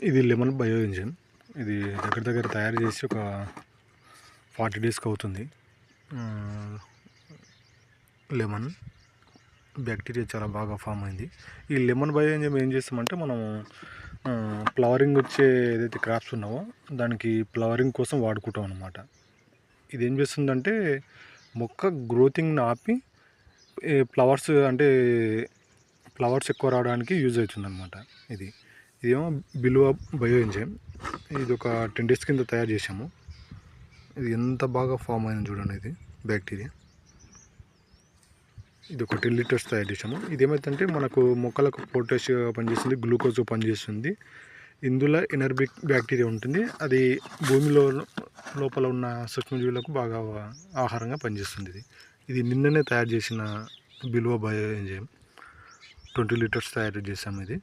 ఇది lemon bio engine. ఇది దగ్గర దగ్గర తయారు చేసి ఒక 40 డేస్కి అవుతుంది. లెమన్ బ్యాక్టీరియా చాలా బాగా ఫామ్ అయింది. ఈ లెమన్ బయో ఎంజిన్ ఏం చేస్తామంటే మనం ఫ్లవరింగ్ వచ్చే ఏదైతే క్రాప్స్ ఉన్నావో దానికి ఫ్లవరింగ్ కోసం వాడుకుంటాం అన్నమాట. ఇది ఏం చేస్తుందంటే మొక్క గ్రోతింగ్ని ఆపి ఫ్లవర్స్ ఎక్కువ రావడానికి యూజ్ అవుతుందన్నమాట. ఇదేమో బిల్వ బయో ఎంజైమ్. ఇది ఒక 10 డేస్ కింద తయారు చేసాము. ఇది ఎంత బాగా ఫామ్ అయింది చూడండి. ఇది బ్యాక్టీరియా. ఇది ఒక 10 లీటర్స్ తయారు చేసాము. ఇది ఏమైతుందంటే మనకు మొక్కలకు పొటాషియం పనిచేస్తుంది, గ్లూకోజ్ పనిచేస్తుంది. ఇందులో ఎనర్బిక్ బ్యాక్టీరియా ఉంటుంది. అది భూమిలో లోపల ఉన్న సూక్ష్మజీవులకు బాగా ఆహారంగా పనిచేస్తుంది. ఇది నిన్ననే తయారు చేసిన బిల్వ బయో ఎంజైమ్ 20 లీటర్స్ తయారు చేసాము. ఇది